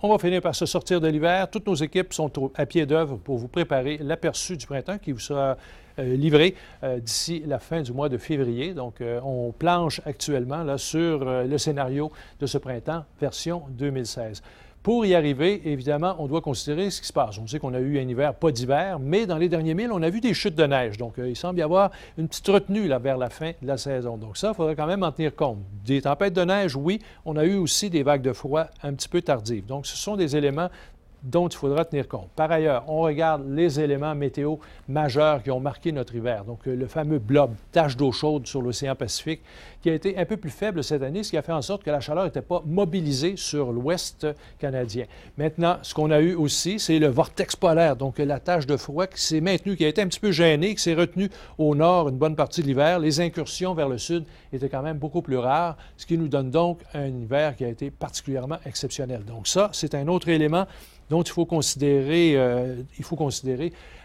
on va finir par se sortir de l'hiver. Toutes nos équipes sont à pied d'œuvre pour vous préparer l'aperçu du printemps qui vous sera livré d'ici la fin du mois de février. Donc, on planche actuellement là, sur le scénario de ce printemps, version 2016. Pour y arriver, évidemment, on doit considérer ce qui se passe. On sait qu'on a eu un hiver, pas d'hiver, mais dans les derniers milles, on a vu des chutes de neige. Donc, il semble y avoir une petite retenue là, vers la fin de la saison. Donc ça, il faudrait quand même en tenir compte. Des tempêtes de neige, oui. On a eu aussi des vagues de froid un petit peu tardives. Donc, ce sont des éléments dont il faudra tenir compte. Par ailleurs, on regarde les éléments météo majeurs qui ont marqué notre hiver. Donc, le fameux blob, tache d'eau chaude sur l'océan Pacifique, qui a été un peu plus faible cette année, ce qui a fait en sorte que la chaleur n'était pas mobilisée sur l'ouest canadien. Maintenant, ce qu'on a eu aussi, c'est le vortex polaire, donc la tache de froid qui s'est maintenue, qui a été un petit peu gênée, qui s'est retenue au nord une bonne partie de l'hiver. Les incursions vers le sud étaient quand même beaucoup plus rares, ce qui nous donne donc un hiver qui a été particulièrement exceptionnel. Donc ça, c'est un autre élément dont il faut considérer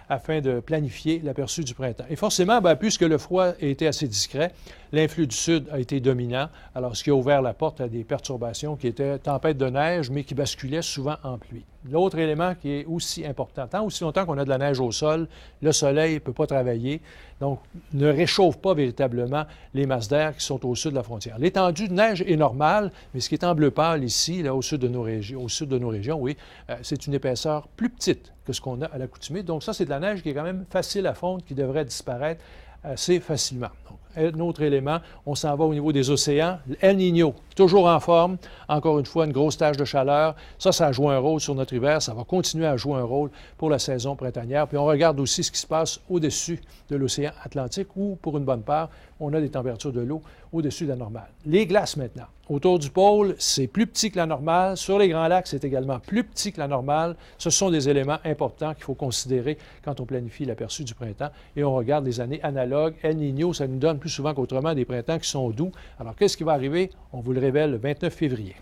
afin de planifier l'aperçu du printemps. Et forcément, puisque le froid a été assez discret, l'influx du sud a été dominant, alors ce qui a ouvert la porte à des perturbations qui étaient tempêtes de neige, mais qui basculaient souvent en pluie. L'autre élément qui est aussi important, tant aussi longtemps qu'on a de la neige au sol, le soleil ne peut pas travailler, donc ne réchauffe pas véritablement les masses d'air qui sont au sud de la frontière. L'étendue de neige est normale, mais ce qui est en bleu pâle ici, là, au sud de nos régions, oui, c'est une épaisseur plus petite que ce qu'on a à l'accoutumée. Donc ça, c'est de la neige qui est quand même facile à fondre, qui devrait disparaître assez facilement. Donc, un autre élément, on s'en va au niveau des océans. El Niño, toujours en forme. Encore une fois, une grosse tache de chaleur. Ça joue un rôle sur notre hiver. Ça va continuer à jouer un rôle pour la saison printanière. Puis on regarde aussi ce qui se passe au-dessus de l'océan Atlantique où, pour une bonne part, on a des températures de l'eau au-dessus de la normale. Les glaces maintenant. Autour du pôle, c'est plus petit que la normale. Sur les Grands Lacs, c'est également plus petit que la normale. Ce sont des éléments importants qu'il faut considérer quand on planifie l'aperçu du printemps. Et on regarde les années analogues. El Niño, ça nous donne plus souvent qu'autrement des printemps qui sont doux. Alors, qu'est-ce qui va arriver? On vous le révèle le 29 février.